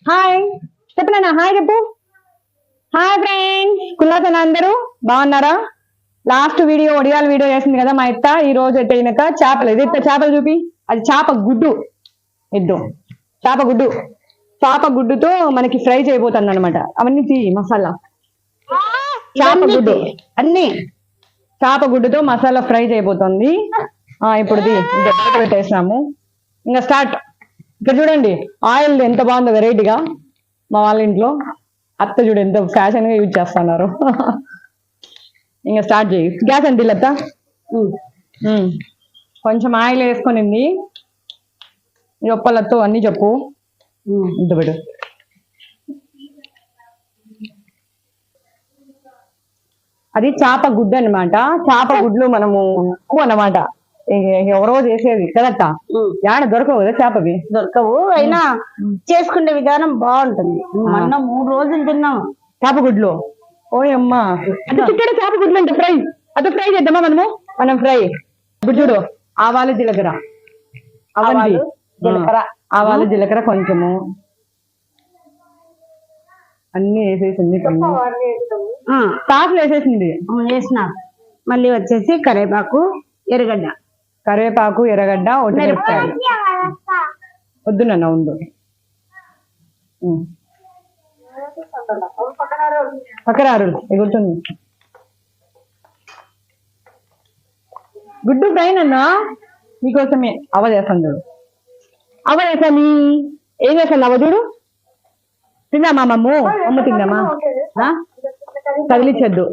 Hi చెప్పనా hi చెప్పు. Hi friends, కుల్లాసన అందరూ బాగున్నారా? లాస్ట్ వీడియో ఒడియాల వీడియో చేసింది కదా మా ఇత్త. ఈ రోజు అయితే ఈయనక చేపలు, ఇది చేపలు చూపి, అది చేప గుడ్డు ఇద్దాం. చేప గుడ్డుతో మనకి ఫ్రై చేయబోతుంది అనమాట. అవన్నీ తీ మసాలా చేప గుడ్డు అన్ని చేప గుడ్డుతో మసాలా ఫ్రై చేయబోతుంది. ఇప్పుడు బయట పెట్టేసినాము. ఇంకా స్టార్ట్. ఇక్కడ చూడండి ఆయిల్ ఎంత బాగుందో వెరైటీగా. మా వాళ్ళ ఇంట్లో అత్త చూడు ఎంత ఫ్యాషన్ గా యూజ్ చేస్తున్నారు. ఇంకా స్టార్ట్ చేయి. గ్యాస్ అండి లత్త. కొంచెం ఆయిల్ వేసుకొనింది. చెప్పలతో అన్ని చెప్పు. ఇంత పెట్టు. అది చేప గుడ్డు అనమాట. చేప గుడ్లు మనము అన్నమాట ఎవరో చేసేది కదట. యాడ దొరకవు కదా చేపవి, దొరకవు. అయినా చేసుకునే విధానం బాగుంటుంది. మొన్న 3 రోజులు తిన్నాం చేప గుడ్లు. ఓయమ్మా అంటే చిక్కడ చేప గుడ్లు అంటే ఫ్రై. అది ఫ్రై చేద్దామా మనం ఫ్రై. ఇప్పుడు చూడు ఆవాలు జీలకర్ర, ఆవాలు జీలకర్ర కొంచెము అన్ని వేసేసింది. సాసులు వేసేసింది. వేసిన మళ్ళీ వచ్చేసి కరివేపాకు ఎర్రగడ్డ వద్దు నన్ను ఉండు. పక్కరారు ఎగురుతుంది. గుడ్డు ఫ్రై నన్నా మీకోసమే అవ్వ చేస్తాను చూడు. అవ్వ చేస్తాను. ఏం చేస్తాను అవ్వ చూడు. తిందామా అమ్మ తిందామా? కదిలిచ్చద్దు.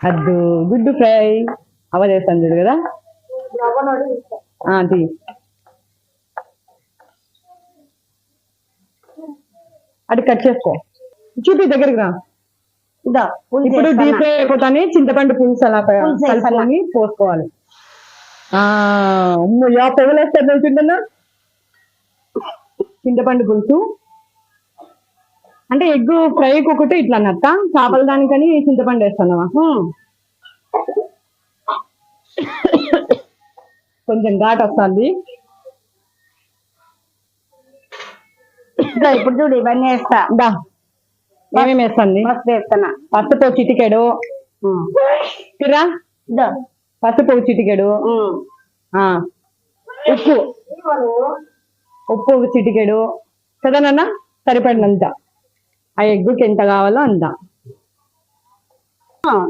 అద్దు గుడ్డు ఫ్రై అవ్వ చేస్తాను చూడు కదా. తీ. అది కట్ చేసుకో. చూపి దగ్గరికి రా. ఇప్పుడు డీప్ ఫ్రై అయిపోతానే చింతపండు పులుసు అలా కలుపుకొని పోసుకోవాలి. పొగలేస్తారు చూడన్నా. చింతపండు పులుసు అంటే ఎగ్ ఫ్రైకి ఒకటి ఇట్లా అన్నట్ట. చేపల దానికని చింతపండు వేస్తున్నావా? కొంచెం ఘాట్ వస్తుంది. ఇప్పుడు చూడు ఇవన్నీ వేస్తా. ఏమేమి వేస్తుంది? వేస్తానా. పసుపు చిటికెడు. తిరా పసుపు చిటికెడు. ఉప్పు చిటికెడు కదనన్నా. సరిపడినంత. ఆ ఎగ్గుకి ఎంత కావాలో అంత.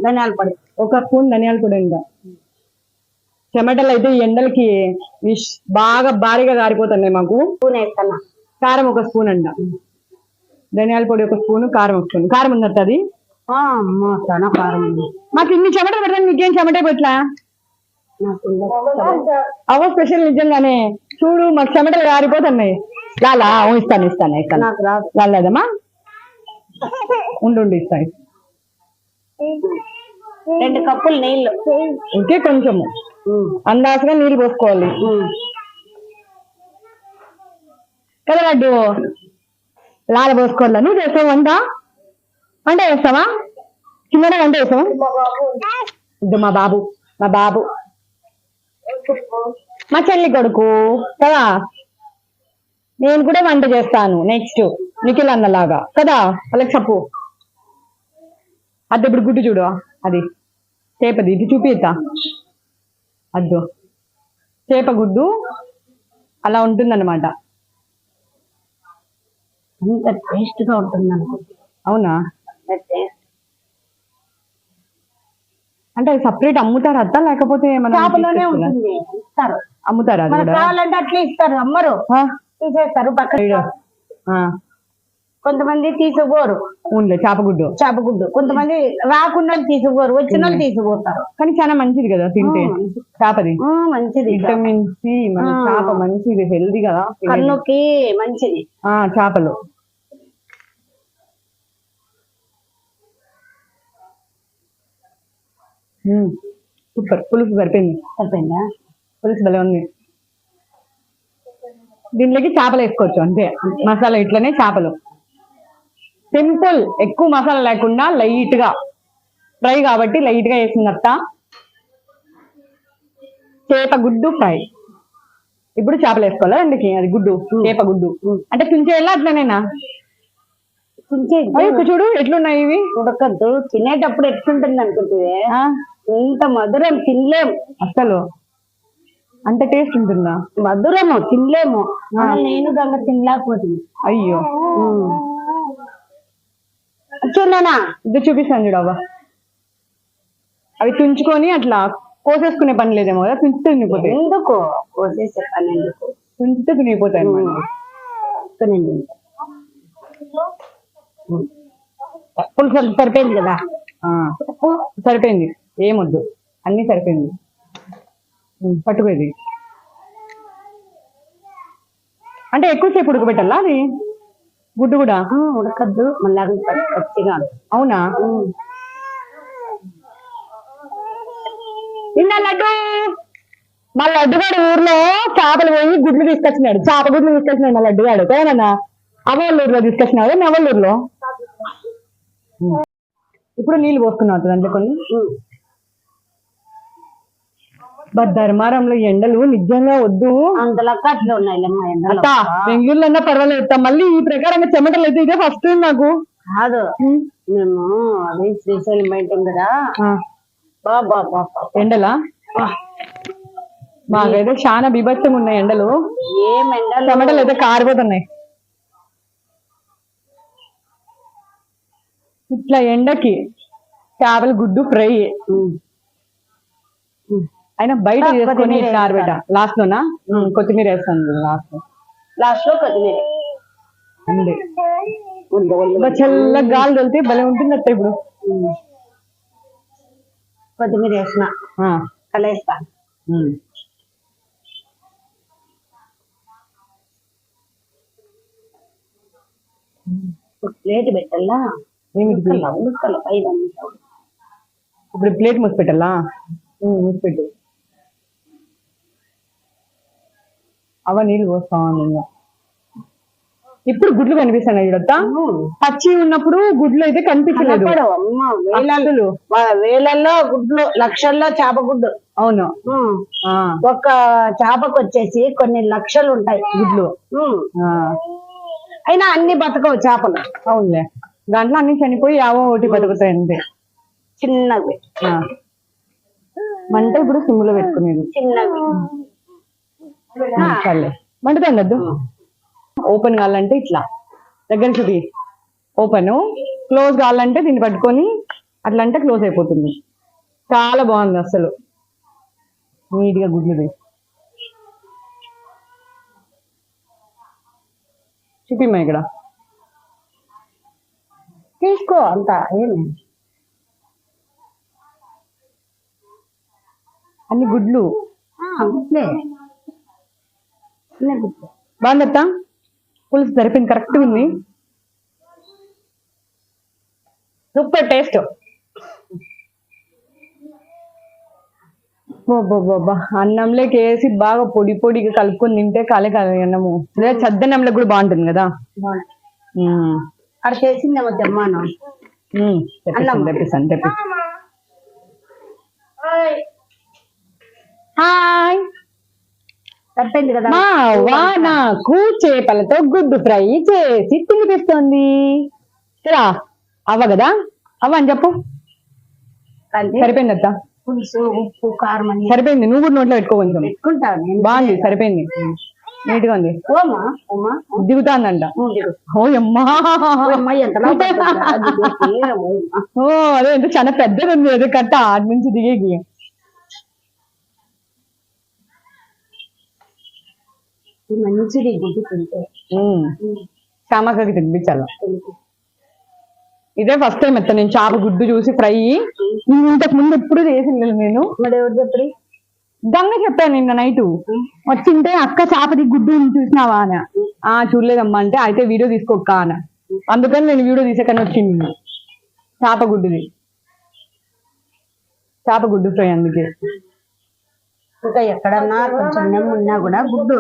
ధనియాల పొడి 1 స్పూన్ ధనియాల పొడి. అంత టమాటాలు అయితే ఈ ఎండలకి బాగా భారీగా కారిపోతున్నాయి మాకు. కారం 1 స్పూన్ అంట. ధనియాల పొడి 1 స్పూన్, కారం 1 స్పూన్. కారం ఉందట అది. చాలా కారం ఉంది. మాకు ఇన్ని చెమటలు పెడతాను. మీకేం చెమటే పెట్టలా? అవ్వ స్పెషల్ నిజంగానే. చూడు మాకు చెమటలు కారిపోతున్నాయి. లాలా ఇస్తాను. రాలేదమ్మా ఉండు ఇస్తాను. 2 కప్పులు నీళ్లు. ఇంకే కొంచెము అందాజగా నీళ్ళు పోసుకోవాలి కదా లడ్డు. లాల పోసుకోవాలా? నువ్వు చేస్తావు వంట వేస్తావా? చిన్న వంట వేస్తావా? ఇది మా బాబు మా చెల్లి కొడుకు కదా. నేను కూడా వంట చేస్తాను నెక్స్ట్ నిఖిల్ అన్నలాగా కదా. వాళ్ళకి చెప్పు. అది ఇప్పుడు గుడ్డు చూడు. అది చేపది. ఇది చూపిస్తా. అద్దు చేప గుడ్డు అలా ఉంటుందన్నమాట. అంత టేస్ట్ గా ఉంటుంది అనుకుంటా. అవునా? అంటే అది సపరేట్ అమ్ముతారా అత్త, లేకపోతే చేపలోనే ఉంటుంది? అమ్ముతారా? కావాలంటే అట్లా ఇస్తారు. అమ్మరు, తీసేస్తారు పక్కన. కొంతమంది తీసుకుపోరు. చేప గుడ్డు కొంతమంది రాకుండా తీసుకుపోరు, వచ్చిన వాళ్ళు తీసుకుపోతారు. కానీ చాలా మంచిది కదా తింటే. చేపది మంచిది. Vitamin C. మన చేప మంచిది, హెల్దీ కదా, కన్నుకి మంచిది చేపలు. సూపర్. పులుసు సరిపోయిందా? పులుసు భలే ఉంది. దీంట్లోకి చేపలు వేసుకోవచ్చు అంతే. మసాలా ఇట్లనే చేపలు సింపుల్. ఎక్కువ మసాలా లేకుండా లైట్ గా ఫ్రై కాబట్టి లైట్ గా వేసిందట. చేప గుడ్డు ఫ్రై. ఇప్పుడు చేపలు వేసుకోవాలా అందుకే అది గుడ్డు చేప గుడ్డు అంటే తుంచేయాలా అట్లనేనా అయ్యో చూడు ఎట్లున్నాయి ఇవి ఉడకద్దు తినేటప్పుడు ఎట్లుంటుంది అనుకుంటే ఇంత మధురం తినలేము అసలు అంత టేస్ట్ ఉంటుందా మధురము తినలేము నేను గంగ తినలేకపోతుంది అయ్యో చూడనా ఇది చూపిస్తాను చూడవ్వ అవి తుంచుకొని అట్లా కోసేసుకునే పని లేదేమో కదా తుంచితే తినిపోతాయి ఎందుకు కోసేసే పని ఎందుకు తుంచితే తినిపోతాయి పులుసు సరిపోయింది కదా సరిపోయింది ఏమొద్దు అన్ని సరిపోయింది పట్టుకోది అంటే ఎక్కువసేపు ఉడకబెట్టాలా అది గుడ్డు కూడా ఉడకద్దు మళ్ళీ పచ్చిగా అవునా నిన్న లడ్డు మా లడ్డుగాడు ఊర్లో చేపలు పోయి గుడ్లు తీసుకొచ్చినాడు చేప గుడ్లు తీసుకొచ్చినాడు మా లడ్డుగాడు ఏమన్నా అవల్లూరులో తీసుకొచ్చినాడు నెవల్లూరులో ఇప్పుడు నీళ్ళు పోసుకున్నావు దాంట్లో కొన్ని ధర్మారంలో ఎండలు నిజంగా వద్దు అంతలా అట్లా ఉన్నాయి అత్త బెంగళూరులో అన్నా పర్వాలేదు మళ్ళీ ఈ ప్రకారంగా చెమటలు అయితే ఇదే ఫస్ట్ నాకు కాదు మేము అది శ్రీశైలం బయట కదా ఎండలా మాకైతే చాలా బీభత్సంగా ఉన్నాయి ఎండలు ఏం ఎండలు చెమటలు అయితే కారిపోతున్నాయి ఇట్లా ఎండకి చేపల గుడ్డు ఫ్రై అయినా బయట చేసుకొని ఇట్లా ఆరబెట్ట లాస్ట్ లోనా కొత్తిమీర వేస్తాను లాస్ట్ లో కొత్తిమీర చల్ల గాలి తొలితే భలే ఉంటుంది అత్త ఇప్పుడు కొత్తిమీర వేసిన కలేస్తా ప్లేట్ పెట్టాలా ఇప్పుడు ప్లేట్ మూసి పెట్టాలా మూసిపెట్టు అవ నీళ్ళు పోస్తాను ఇంకా ఇప్పుడు గుడ్లు కనిపిస్తాయి చూడత్తా పచ్చి ఉన్నప్పుడు గుడ్లు అయితే కనిపించలేదు వేలల్లో గుడ్లు లక్షల్లో చేప గుడ్డు అవును ఒక చేపకు వచ్చేసి కొన్ని లక్షలు ఉంటాయి గుడ్లు అయినా అన్ని బతకవు చేపలు అవునులే దాంట్లో అన్ని చనిపోయి యావో ఒకటి బతుకుతాయి అంతే చిన్నవి మంట ఇప్పుడు సిమ్లో పెట్టుకునేది చిన్నవి సర్లే మంటదండి వద్దు ఓపెన్ కావాలంటే ఇట్లా దగ్గర చూపి ఓపెన్ క్లోజ్ కావాలంటే దీన్ని పట్టుకొని అట్లా అంటే క్లోజ్ అయిపోతుంది చాలా బాగుంది అసలు నీట్గా గుడ్లుది చూపిమ్మా ఇక్కడ తీసుకో అంత ఏమి అన్ని గుడ్లు గుడ్లు బాగుందత్తా పులుసు సరిపోయింది కరెక్ట్ ఉంది సూపర్ టేస్ట్ అన్నంలోకి వేసి బాగా పొడి పొడిగా కలుపుకొని తింటే కాలే కాదు అన్నము లేదా చద్దన్నంలో కూడా బాగుంటుంది కదా అక్కడ చేసిందేమో తెమ్మాను తెప్పిస్తాను హాయ్ సరిపోయింది కదా మా నాకు చేపలతో గుడ్డు ఫ్రై చేసి తినిపిస్తుంది రా అవ్వ కదా అవ్వ అని చెప్పు సరిపోయింది అత్త పులుసు ఉప్పు కారం అని సరిపోయింది నువ్వు కూడా నోట్లో పెట్టుకో కొంచెం పెట్టుకుంటాను బాగుంది సరిపోయింది నీట్ గా ఉంది దిగుతాందంట ఓ అమ్మా ఓ అదే ఎంత చాలా పెద్దది ఉంది అదే కట్ట ఆడి నుంచి దిగేకి మంచిది గుడ్డు తింటే చామకకి తినిపించాల ఇదే ఫస్ట్ టైం ఎత్తా నేను చేప గుడ్డు చూసి ఫ్రై ఇంతకు ముందు ఎప్పుడు చేసింది నేను మరి ఎవరు చెప్పి గంగ చెప్పాను నిన్న నైట్ వచ్చింటే అక్క చేపది గుడ్డు చూసినావా అని చూడలేదమ్మా అంటే అయితే వీడియో తీసుకోక్క అని అందుకని నేను వీడియో తీసాకని వచ్చింది చేప గుడ్డుది చేప గుడ్డు ఫ్రై అందుకే ఇంకా ఎక్కడన్నా కొంచెం నెమ్మ ఉన్నా కూడా గుడ్డు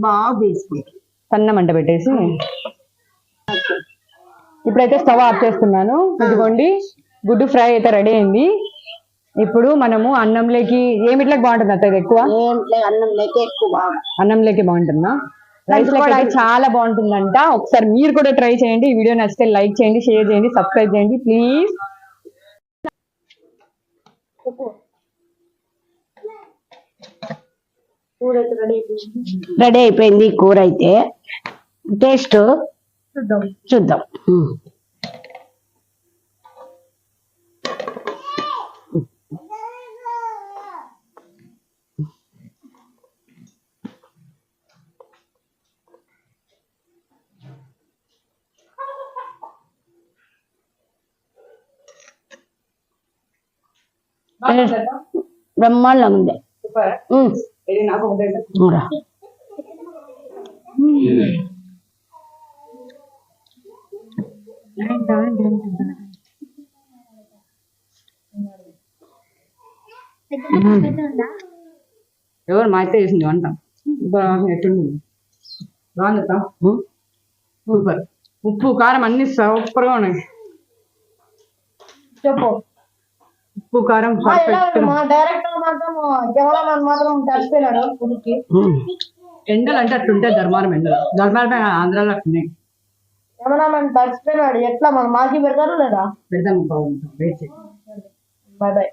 బాగా తీసుకుంటాం సన్న మంట పెట్టేసి ఇప్పుడైతే స్టవ్ ఆఫ్ చేస్తున్నాను ఇదిగోండి గుడ్డు ఫ్రై అయితే రెడీ అయింది ఇప్పుడు మనము అన్నంలోకి ఏమిట్లకి బాగుంటుంది అత్త ఇది ఎక్కువ ఏం లేదు, అన్నం లేక ఎక్కువ బాగా. అన్నంలోకి బాగుంటుందా రైస్ లోకి అయితే చాలా బాగుంటుందంట ఒకసారి మీరు కూడా ట్రై చేయండి ఈ వీడియో నచ్చితే లైక్ చేయండి షేర్ చేయండి సబ్స్క్రైబ్ చేయండి ప్లీజ్ రెడీ అయిపోయింది కూర అయితే. టేస్ట్ చూద్దాం. బ్రహ్మాండం ఉంది. రా. ఎవరు మా అయితే చేసింది వంట ఎట్టుంది బాగుంది సూపర్ ఉప్పు కారం అన్ని సూపర్ గా ఉన్నాయి చెప్పు. ఉప్పు కారం మా డైరెక్టర్ మాత్రం కెమెరామెన్ మాత్రం చచ్చిపోయినాడు పులికి. ఎండలు అంటే అట్లుంటాయి ధర్మారం ఆంధ్రాలో అట్లున్నాయి కెమెరామెన్ చచ్చిపోయినాడు. ఎట్లా మన మాకి పెడతారు లేదా? పెడతాం బాగుంటాం వెయిట్ చేయండి బాయ్ బాయ్.